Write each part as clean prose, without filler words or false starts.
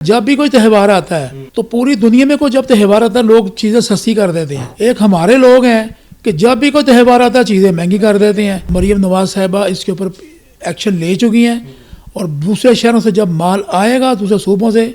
جب بھی کوئی تہوار آتا ہے تو پوری دنیا میں کوئی جب تہوار آتا ہے لوگ چیزیں سستی کر دیتے ہیں. ایک ہمارے لوگ ہیں کہ جب بھی کوئی تہوار آتا ہے چیزیں مہنگی کر دیتے ہیں. مریم نواز صاحبہ اس کے اوپر ایکشن لے چکی ہیں اور دوسرے شہروں سے جب مال آئے گا دوسرے صوبوں سے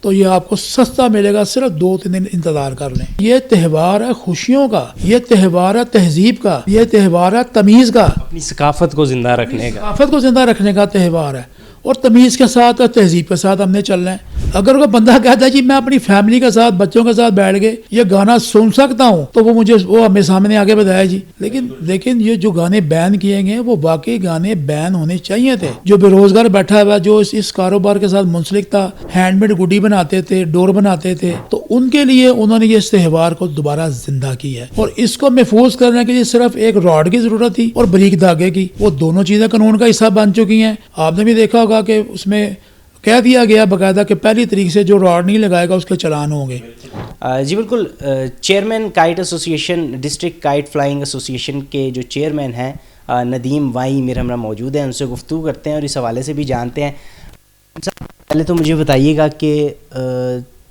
تو یہ آپ کو سستا ملے گا. صرف 2-3 دن انتظار کر لیں. یہ تہوار ہے خوشیوں کا, یہ تہوار ہے تہذیب کا, یہ تہوار ہے تمیز کا, اپنی ثقافت کو زندہ رکھنے کا, ثقافت کو زندہ رکھنے کا تہوار ہے. اور تمیز کے ساتھ اور تہذیب کے ساتھ ہم نے چلنا ہے. اگر کوئی بندہ کہتا ہے جی میں اپنی فیملی کے ساتھ بچوں کے ساتھ بیٹھ کے یہ گانا سن سکتا ہوں تو وہ مجھے وہ ہمیں سامنے آگے بتایا جی. لیکن یہ جو گانے بین کیے گئے وہ واقعی گانے بین ہونے چاہیے تھے. جو بے روزگار بیٹھا ہوا جو اس کاروبار کے ساتھ منسلک تھا, ہینڈ میڈ گڈی بناتے تھے, ڈور بناتے تھے, تو ان کے لیے انہوں نے یہ اس تہوار کو دوبارہ زندہ کیا ہے. اور اس کو محفوظ کرنے کے لیے صرف ایک راڈ کی ضرورت تھی اور بریک دھاگے کی. وہ دونوں چیزیں قانون کا حصہ بن چکی ہیں. آپ نے بھی دیکھا ہوگا کہ اس میں کہہ دیا گیا باقاعدہ کہ پہلی تاریخ سے جو راڈ نہیں لگائے گا اس کے چلان ہوں گے. جی بالکل. Chairman kite association, district kite flying association کے جو چیئرمین ہیں ندیم وائی میرے ہمراہ موجود ہیں, ان سے گفتگو کرتے ہیں اور اس حوالے سے بھی جانتے ہیں. پہلے تو مجھے بتائیے گا کہ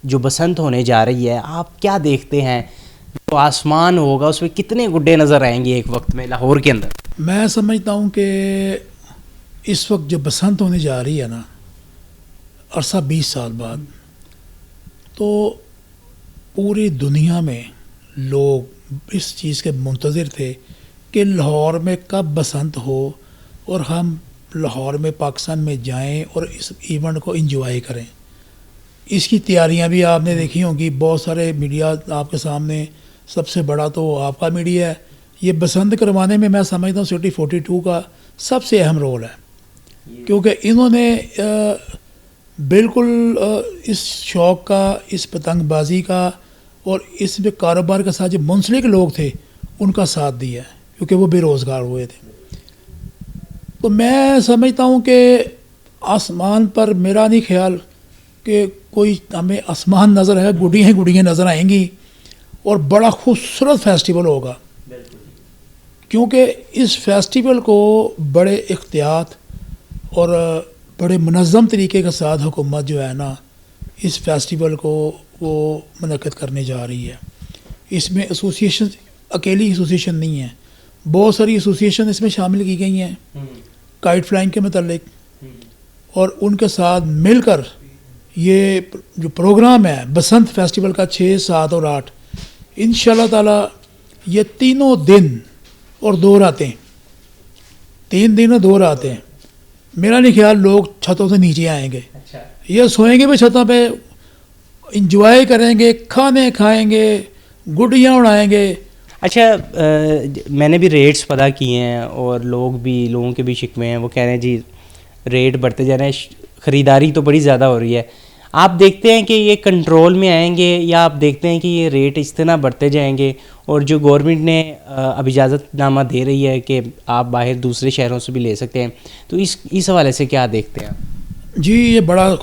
جو بسنت ہونے جا رہی ہے آپ کیا دیکھتے ہیں, جو آسمان ہوگا اس میں کتنے گڈے نظر آئیں گے ایک وقت میں لاہور کے اندر؟ میں سمجھتا ہوں کہ اس وقت جو بسنت ہونے جا رہی ہے نا عرصہ 20 سال بعد, تو پوری دنیا میں لوگ اس چیز کے منتظر تھے کہ لاہور میں کب بسنت ہو اور ہم لاہور میں پاکستان میں جائیں اور اس ایونٹ کو انجوائے کریں. اس کی تیاریاں بھی آپ نے دیکھی ہوں گی. بہت سارے میڈیا آپ کے سامنے, سب سے بڑا تو آپ کا میڈیا ہے. یہ بسنت کروانے میں سمجھتا ہوں سٹی 42 کا سب سے اہم رول ہے, کیونکہ انہوں نے بالکل اس شوق کا, اس پتنگ بازی کا اور اس میں کاروبار کے ساتھ جو منسلک لوگ تھے ان کا ساتھ دیا ہے, کیونکہ وہ بے روزگار ہوئے تھے. تو میں سمجھتا ہوں کہ آسمان پر میرا نہیں خیال کہ کوئی ہمیں آسمان نظر ہے, گڈیاں نظر آئیں گی اور بڑا خوبصورت فیسٹیول ہوگا. کیونکہ اس فیسٹیول کو بڑے احتیاط اور بڑے منظم طریقے کے ساتھ حکومت جو ہے نا اس فیسٹیول کو وہ منعقد کرنے جا رہی ہے. اس میں ایسوسیشن اکیلی ایسوسیشن نہیں ہے, بہت ساری ایسوسیشن اس میں شامل کی گئی ہیں کائٹ فلائنگ کے متعلق, اور ان کے ساتھ مل کر یہ جو پروگرام ہے بسنت فیسٹیول کا 6, 7 اور 8 انشاءاللہ تعالی یہ تینوں دن اور 2 راتیں, 3 دن اور 2 راتیں, میرا نہیں خیال لوگ چھتوں سے نیچے آئیں گے. یہ سوئیں گے بھی چھتوں پہ, انجوائے کریں گے, کھانے کھائیں گے, گڈیاں اڑائیں گے. اچھا, میں نے بھی ریٹس پتہ کیے ہیں اور لوگوں کے بھی شکوے ہیں. وہ کہہ رہے ہیں جی ریٹ بڑھتے جا رہے ہیں, خریداری تو بڑی زیادہ ہو رہی ہے. آپ دیکھتے ہیں کہ یہ کنٹرول میں آئیں گے یا آپ دیکھتے ہیں کہ یہ ریٹ اس طرح بڑھتے جائیں گے, اور جو گورنمنٹ نے اب اجازت نامہ دے رہی ہے کہ آپ باہر دوسرے شہروں سے بھی لے سکتے ہیں, تو اس حوالے سے کیا دیکھتے ہیں؟ جی یہ بڑا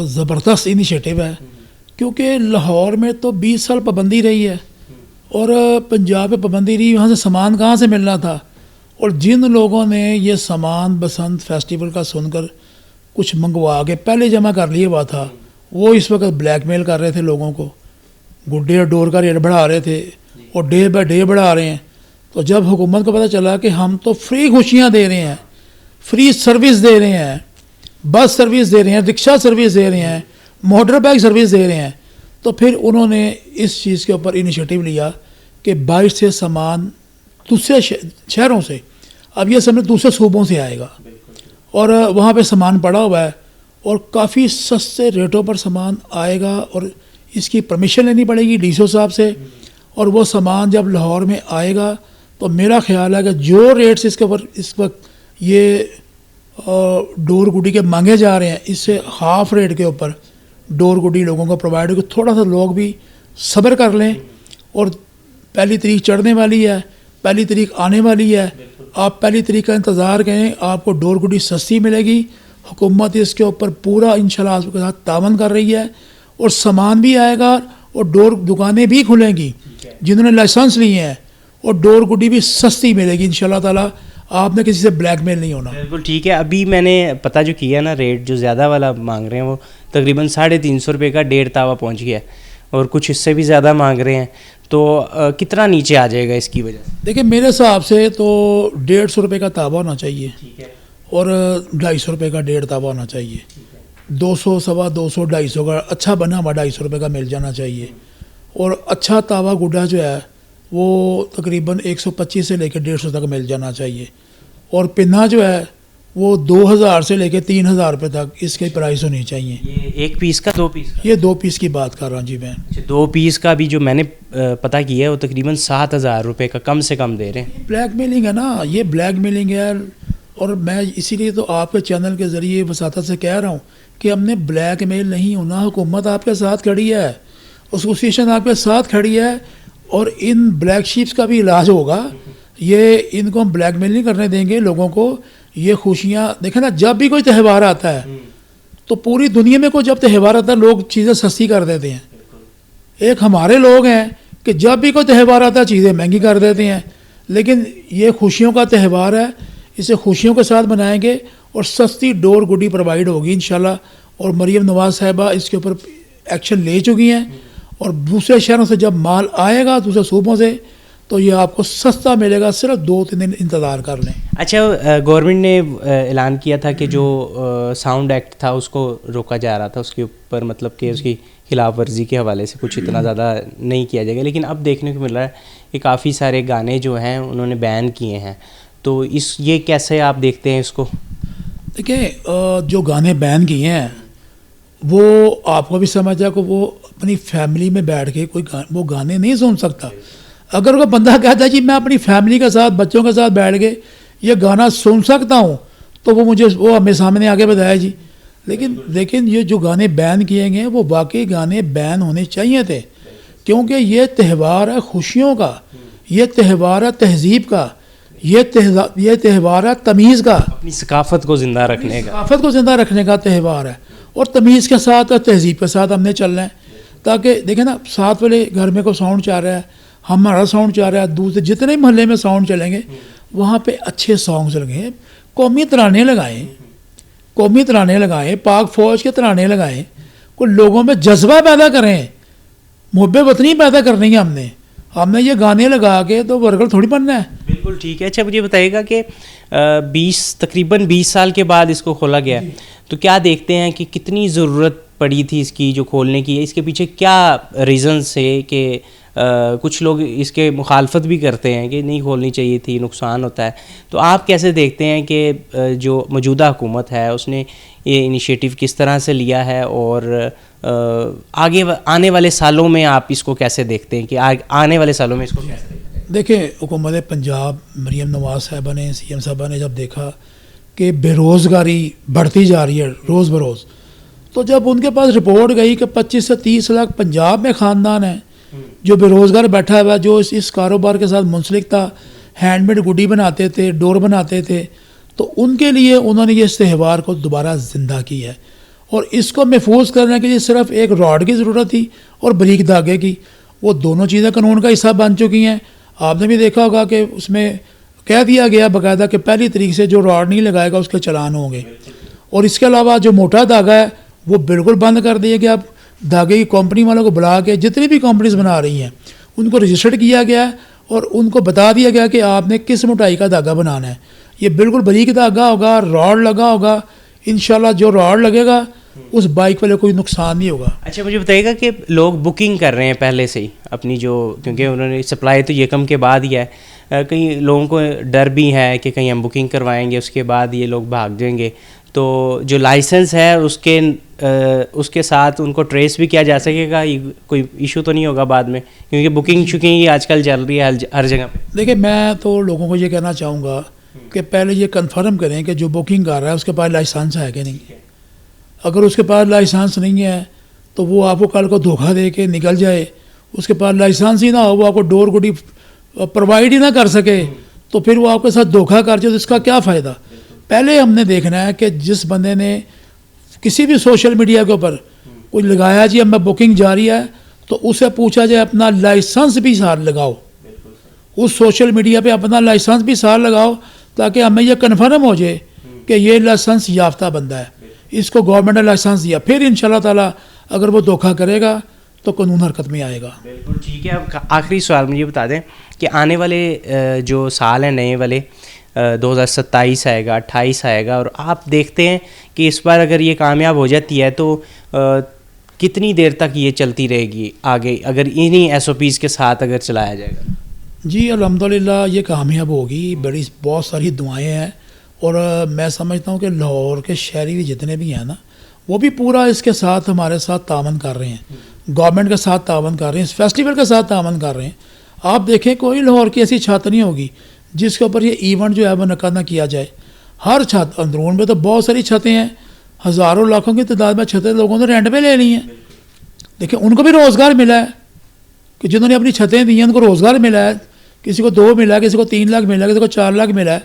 زبردست انیشیٹو ہے, کیونکہ لاہور میں تو 20 سال پابندی رہی ہے اور پنجاب میں پابندی رہی, وہاں سے سامان کہاں سے ملنا تھا. اور جن لوگوں نے یہ سامان بسنت فیسٹیول کا سن کر کچھ منگوا کے پہلے جمع کر لیا ہوا تھا, وہ اس وقت بلیک میل کر رہے تھے لوگوں کو, گڈے اور ڈور کا ریٹ بڑھا رہے تھے اور ڈے بائی ڈے بڑھا رہے ہیں. تو جب حکومت کو پتہ چلا کہ ہم تو فری خوشیاں دے رہے ہیں, فری سروس دے رہے ہیں, بس سروس دے رہے ہیں, رکشہ سروس دے رہے ہیں, موٹر بائک سروس دے رہے ہیں, تو پھر انہوں نے اس چیز کے اوپر انیشیٹو لیا کہ باہر سے سامان دوسرے شہروں سے, اب یہ سامان دوسرے صوبوں سے آئے گا اور وہاں پہ سامان پڑا ہوا ہے اور کافی سستے ریٹوں پر سامان آئے گا, اور اس کی پرمیشن لینی پڑے گی ڈی سی او صاحب سے, اور وہ سامان جب لاہور میں آئے گا تو میرا خیال ہے کہ جو ریٹس اس کے اوپر اس وقت یہ ڈور گڈی کے مانگے جا رہے ہیں اس سے ہاف ریٹ کے اوپر ڈور گڈی لوگوں کو پرووائڈ ہو. تھوڑا سا لوگ بھی صبر کر لیں, اور پہلی تاریخ چڑھنے والی ہے, پہلی تاریخ آنے والی ہے, آپ پہلی تاریخ کا انتظار کریں, آپ کو ڈور گڈی سستی ملے گی. حکومت اس کے اوپر پورا انشاءاللہ آپ کے ساتھ تعاون کر رہی ہے, اور سامان بھی آئے گا اور ڈور دکانیں بھی کھلیں گی جنہوں نے لائسنس لیے ہیں, اور ڈور گڈی بھی سستی ملے گی انشاءاللہ تعالی. آپ نے کسی سے بلیک میل نہیں ہونا. بالکل ٹھیک ہے. ابھی میں نے پتہ جو کیا نا ریٹ جو زیادہ والا مانگ رہے ہیں وہ تقریباً 350 روپے کا 1.5 تاوا پہنچ گیا ہے اور کچھ اس سے بھی زیادہ مانگ رہے ہیں. تو کتنا نیچے آ جائے گا اس کی وجہ سے؟ دیکھیں میرے حساب سے تو 150 روپے کا تاوا ہونا چاہیے ٹھیک ہے. اور 250 روپے کا 1.5 تاوا ہونا چاہیے. 200 سوا 200 250 کا اچھا بنا ہوا 250 روپے کا مل جانا چاہیے. اور اچھا تاوا گڈا جو ہے وہ تقریباً 125 سے لے کے 150 تک مل جانا چاہیے. اور پنا جو ہے وہ 2000 سے لے کے 3000 روپے تک اس کی پرائس ہونی چاہیے. یہ ایک پیس کا 2 پیس کا؟ یہ 2 پیس کی بات کر رہا ہوں جی میں. 2 پیس کا بھی جو میں نے پتہ کیا ہے وہ تقریباً 7000 روپے کا کم سے کم دے رہے ہیں. بلیک میلنگ ہے نا, یہ بلیک میلنگ ہے. اور میں اسی لیے تو آپ کے چینل کے ذریعے وساطت سے کہہ رہا ہوں کہ ہم نے بلیک میل نہیں ہونا. حکومت آپ کے ساتھ کھڑی ہے, ایسوسیشن آپ کے ساتھ کھڑی ہے, اور ان بلیک شیپس کا بھی علاج ہوگا. یہ ان کو ہم بلیک میل نہیں کرنے دیں گے لوگوں کو. یہ خوشیاں دیکھیں نا, جب بھی کوئی تہوار آتا ہے تو پوری دنیا میں کوئی جب تہوار آتا ہے لوگ چیزیں سستی کر دیتے ہیں. ایک ہمارے لوگ ہیں کہ جب بھی کوئی تہوار آتا ہے چیزیں مہنگی کر دیتے ہیں. لیکن یہ خوشیوں کا تہوار ہے, اسے خوشیوں کے ساتھ منائیں گے اور سستی ڈور گڈی پرووائڈ ہوگی انشاءاللہ. اور مریم نواز صاحبہ اس کے اوپر ایکشن لے چکی ہیں. اور دوسرے شہروں سے جب مال آئے گا دوسرے صوبوں سے تو یہ آپ کو سستا ملے گا. صرف 2-3 دن انتظار کر لیں. اچھا, گورنمنٹ نے اعلان کیا تھا کہ جو ساؤنڈ ایکٹ تھا اس کو روکا جا رہا تھا, اس کے اوپر مطلب کہ اس کی خلاف ورزی کے حوالے سے کچھ اتنا زیادہ نہیں کیا جائے گا. لیکن اب دیکھنے کو مل رہا ہے کہ کافی سارے گانے جو ہیں انہوں نے بین کیے ہیں. تو یہ کیسے آپ دیکھتے ہیں اس کو؟ دیکھیں جو گانے بین کیے ہیں وہ آپ کو بھی سمجھا کہ وہ اپنی فیملی میں بیٹھ کے کوئی وہ گانے نہیں سن سکتا. اگر کوئی بندہ کہتا ہے جی میں اپنی فیملی کے ساتھ بچوں کے ساتھ بیٹھ کے یہ گانا سن سکتا ہوں تو وہ ہمیں سامنے آگے بتایا جی. لیکن یہ جو گانے بین کیے گئے ہیں وہ واقعی گانے بین ہونے چاہیے تھے, کیونکہ یہ تہوار ہے خوشیوں کا, یہ تہوار ہے تہذیب کا, یہ تہوار ہے تمیز کا, اپنی ثقافت کو زندہ رکھنے کا, ثقافت کو زندہ رکھنے کا تہوار ہے. اور تمیز کے ساتھ اور تہذیب کے ساتھ ہم نے چلنا ہے. تاکہ دیکھیں نا, ساتھ والے گھر میں کوئی ساؤنڈ چل رہا ہے, ہمارا ساؤنڈ چل رہا ہے, دوسرے جتنے محلے میں ساؤنڈ چلیں گے وہاں پہ اچھے سانگز لگیں, قومی ترانے لگائیں, پاک فوج کے ترانے لگائیں, کوئی لوگوں میں جذبہ پیدا کریں. محب وطنی پیدا کرنی ہے ہم نے یہ گانے لگا کے تو ورکر تھوڑی بننا ہے. بالکل ٹھیک ہے. اچھا مجھے بتائیے گا کہ تقریباً 20 سال کے بعد اس کو کھولا گیا, تو کیا دیکھتے ہیں کہ کتنی ضرورت پڑی تھی اس کی جو کھولنے کی؟ اس کے پیچھے کیا ریزنس ہے کہ کچھ لوگ اس کے مخالفت بھی کرتے ہیں کہ نہیں کھولنی چاہیے تھی, نقصان ہوتا ہے. تو آپ کیسے دیکھتے ہیں کہ جو موجودہ حکومت ہے اس نے یہ انیشیٹو کس طرح سے لیا ہے, اور آگے آنے والے سالوں میں آپ اس کو کیسے دیکھتے ہیں کہ آنے والے سالوں میں اس کو کیسے دیکھتے ہیں؟ دیکھیں حکومت پنجاب مریم نواز صاحبہ نے, سی ایم صاحبہ نے جب دیکھا کہ بے روزگاری بڑھتی جا رہی ہے روز بروز, تو جب ان کے پاس رپورٹ گئی کہ 25 سے 30 لاکھ پنجاب میں خاندان ہیں جو بے روزگار بیٹھا ہوا ہے, جو اس کاروبار کے ساتھ منسلک تھا, ہینڈ میڈ گڈی بناتے تھے, ڈور بناتے تھے, تو ان کے لیے انہوں نے یہ اس تہوار کو دوبارہ زندہ کی ہے. اور اس کو محفوظ کرنے کے لیے صرف ایک راڈ کی ضرورت تھی اور بریک دھاگے کی. وہ دونوں چیزیں قانون کا حصہ بن چکی ہیں. آپ نے بھی دیکھا ہوگا کہ اس میں کہہ دیا گیا باقاعدہ کہ پہلی تاریخ سے جو راڈ نہیں لگائے گا اس کے چلان ہوں گے. اور اس کے علاوہ جو موٹا دھاگا ہے وہ بالکل بند کر دیے کہ آپ دھاگے کی کمپنی والوں کو بلا کے جتنی بھی کمپنیز بنا رہی ہیں ان کو رجسٹرڈ کیا گیا ہے اور ان کو بتا دیا گیا کہ آپ نے کس موٹائی کا دھاگا بنانا ہے. یہ بالکل باریک دھاگا ہوگا, راڈ لگا ہوگا. انشاءاللہ جو راڈ لگے گا اس بائک والے کوئی نقصان نہیں ہوگا. اچھا مجھے بتائیے گا کہ لوگ بکنگ کر رہے ہیں پہلے سے ہی اپنی, جو کیونکہ انہوں نے سپلائی تو یکم کے بعد ہی ہے, کئی لوگوں کو ڈر بھی ہے کہ کہیں ہم بکنگ کروائیں گے اس کے بعد یہ لوگ بھاگ جائیں گے, تو جو لائسنس ہے اس کے ساتھ ان کو ٹریس بھی کیا جا سکے گا, کوئی ایشو تو نہیں ہوگا بعد میں, کیونکہ بکنگ چونکہ آج کل چل رہی ہے ہر جگہ پہ. دیکھیں میں تو لوگوں کو یہ کہنا چاہوں گا کہ پہلے یہ کنفرم کریں کہ جو بکنگ کر رہا ہے اس کے پاس لائسنس ہے کہ نہیں. اگر اس کے پاس لائسنس نہیں ہے تو وہ آپ کو کل کو دھوکہ دے کے نکل جائے, اس کے پاس لائسنس ہی نہ ہو, وہ آپ کو ڈور گڈی پرووائڈ ہی نہ کر سکے, تو پھر وہ آپ کے ساتھ دھوکہ کر جائے تو اس کا کیا فائدہ. پہلے ہم نے دیکھنا ہے کہ جس بندے نے کسی بھی سوشل میڈیا کے اوپر کوئی لگایا جی ہمیں بکنگ جاری ہے, تو اسے پوچھا جائے اپنا لائسنس بھی ساتھ لگاؤ, اس سوشل میڈیا پہ اپنا لائسنس بھی ساتھ لگاؤ, تاکہ ہمیں یہ کنفرم ہو جائے کہ یہ لائسنس یافتہ بندہ ہے. اس کو گورنمنٹ نے لائسنس دیا, پھر انشاءاللہ تعالی اگر وہ دھوکہ کرے گا تو قانون حرکت میں آئے گا. بالکل ٹھیک ہے. اب آخری سوال مجھے بتا دیں کہ آنے والے جو سال ہیں نئے والے 2027 آئے گا, 28 آئے گا, اور آپ دیکھتے ہیں کہ اس بار اگر یہ کامیاب ہو جاتی ہے تو کتنی دیر تک یہ چلتی رہے گی آگے, اگر انہی ایس او پیز کے ساتھ اگر چلایا جائے گا؟ جی الحمدللہ یہ کامیاب ہوگی. بہت ساری دعائیں ہیں, اور میں سمجھتا ہوں کہ لاہور کے شہری بھی جتنے بھی ہیں نا, وہ بھی پورا اس کے ساتھ ہمارے ساتھ تعاون کر رہے ہیں, گورنمنٹ کے ساتھ تعاون کر رہے ہیں, اس فیسٹیول کے ساتھ تعاون کر رہے ہیں. آپ دیکھیں کوئی لاہور کی ایسی چھت نہیں ہوگی جس کے اوپر یہ ایونٹ جو ہے منعقد نہ کیا جائے. ہر چھت, اندرون میں تو بہت ساری چھتیں ہیں, ہزاروں لاکھوں کی تعداد میں چھتیں لوگوں نے رینٹ پہ لے لی ہیں. دیکھیں ان کو بھی روزگار ملا ہے, کہ جنہوں نے اپنی چھتیں دی ہیں ان کو روزگار ملا ہے. کسی کو 2 ملا, کسی کو 3 لاکھ ملا, کسی کو 4 لاکھ ملا ہے,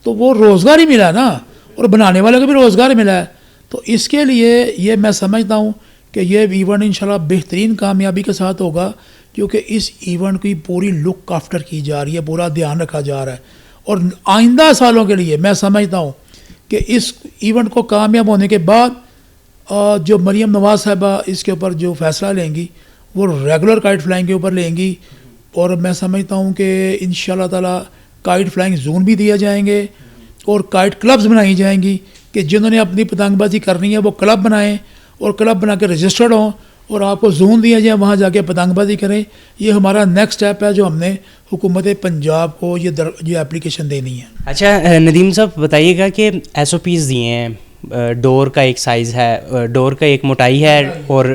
تو وہ روزگار ہی ملا نا, اور بنانے والے کو بھی روزگار ملا ہے. تو اس کے لیے یہ میں سمجھتا ہوں کہ یہ ایونٹ انشاءاللہ بہترین کامیابی کے ساتھ ہوگا, کیونکہ اس ایونٹ کی پوری لک آفٹر کی جا رہی ہے, پورا دھیان رکھا جا رہا ہے. اور آئندہ سالوں کے لیے میں سمجھتا ہوں کہ اس ایونٹ کو کامیاب ہونے کے بعد جو مریم نواز صاحبہ اس کے اوپر جو فیصلہ لیں گی وہ ریگولر کائٹ فلائنگ کے اوپر لیں گی, اور میں سمجھتا ہوں کہ انشاءاللہ تعالی کائٹ فلائنگ زون بھی دیا جائیں گے, اور کائٹ کلبز بنائی جائیں گی کہ جنہوں نے اپنی پتنگ بازی کرنی ہے وہ کلب بنائیں, اور کلب بنا کے رجسٹرڈ ہوں, اور آپ کو زون دیا جائے, وہاں جا کے پتنگ بازی کریں. یہ ہمارا نیکسٹ اسٹیپ ہے جو ہم نے حکومت پنجاب کو یہ اپلیکیشن دینی ہے. اچھا ندیم صاحب بتائیے گا کہ ایس او پیز دیے ہیں, ڈور کا ایک سائز ہے, ڈور کا ایک موٹائی ہے, اور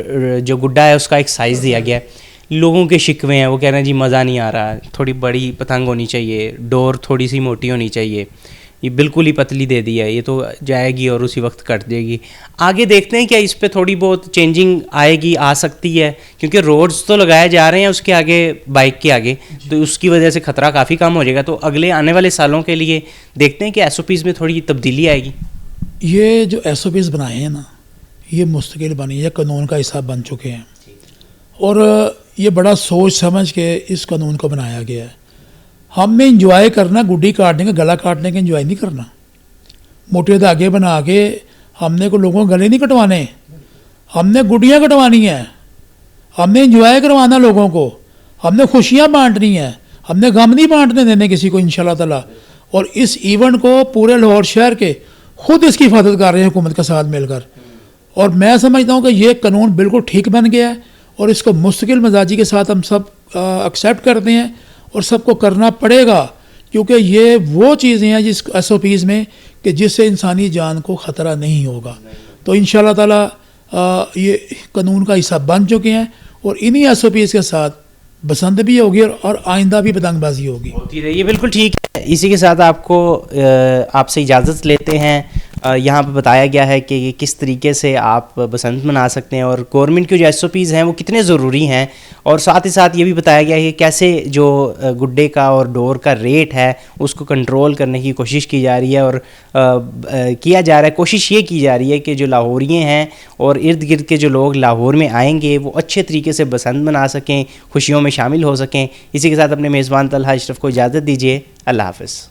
جو گڈا ہے اس کا ایک سائز دیا گیا ہے. لوگوں کے شکوے ہیں, وہ کہہ رہے ہیں جی مزہ نہیں آ رہا, تھوڑی بڑی پتنگ ہونی چاہیے, ڈور تھوڑی سی موٹی ہونی چاہیے, یہ بالکل ہی پتلی دے دی ہے, یہ تو جائے گی اور اسی وقت کٹ دے گی. آگے دیکھتے ہیں کیا اس پہ تھوڑی بہت چینجنگ آئے گی, آ سکتی ہے, کیونکہ روڈز تو لگائے جا رہے ہیں اس کے آگے, بائک کے آگے, تو اس کی وجہ سے خطرہ کافی کم ہو جائے گا. تو اگلے آنے والے سالوں کے لیے دیکھتے ہیں کہ ایس او پیز میں تھوڑی تبدیلی آئے گی. یہ جو ایس او پیز بنائے ہیں نا, یہ مستقل بنی ہے, قانون کا حصہ بن چکے ہیں, اور یہ بڑا سوچ سمجھ کے اس قانون کو بنایا گیا ہے. ہم نے انجوائے کرنا, گڈی کاٹنے کا, گلا کاٹنے کا انجوائے نہیں کرنا. موٹے دھاگے بنا کے ہم نے کو لوگوں گلے نہیں کٹوانے, ہم نے گڈیاں کٹوانی ہیں, ہم نے انجوائے کروانا لوگوں کو, ہم نے خوشیاں بانٹنی ہیں, ہم نے غم نہیں بانٹنے دینے کسی کو انشاءاللہ تعالی. اور اس ایونٹ کو پورے لاہور شہر کے خود اس کی حفاظت کر رہے ہیں حکومت کے ساتھ مل کر. اور میں سمجھتا ہوں کہ یہ قانون بالکل ٹھیک بن گیا ہے, اور اس کو مستقل مزاجی کے ساتھ ہم سب ایکسیپٹ کرتے ہیں, اور سب کو کرنا پڑے گا, کیونکہ یہ وہ چیزیں ہیں جس ایس او پیز میں کہ جس سے انسانی جان کو خطرہ نہیں ہوگا. تو انشاءاللہ تعالی یہ قانون کا حصہ بن چکے ہیں, اور انہی ایس او پیز کے ساتھ بسنت بھی ہوگی اور آئندہ بھی پتنگ بازی ہوگی. ہوتی رہی ہے, بالکل ٹھیک ہے. اسی کے ساتھ آپ سے اجازت لیتے ہیں. یہاں پہ بتایا گیا ہے کہ یہ کس طریقے سے آپ بسنت منا سکتے ہیں, اور گورنمنٹ کے جو ایس او پیز ہیں وہ کتنے ضروری ہیں, اور ساتھ ہی ساتھ یہ بھی بتایا گیا ہے کہ کیسے جو گڈے کا اور ڈور کا ریٹ ہے اس کو کنٹرول کرنے کی کوشش کی جا رہی ہے, اور کیا جا رہا ہے, کوشش یہ کی جا رہی ہے کہ جو لاہوریے ہیں اور ارد گرد کے جو لوگ لاہور میں آئیں گے وہ اچھے طریقے سے بسنت منا سکیں, خوشیوں میں شامل ہو سکیں. اسی کے ساتھ اپنے میزبان طلحہ اشرف کو اجازت دیجیے. اللہ حافظ.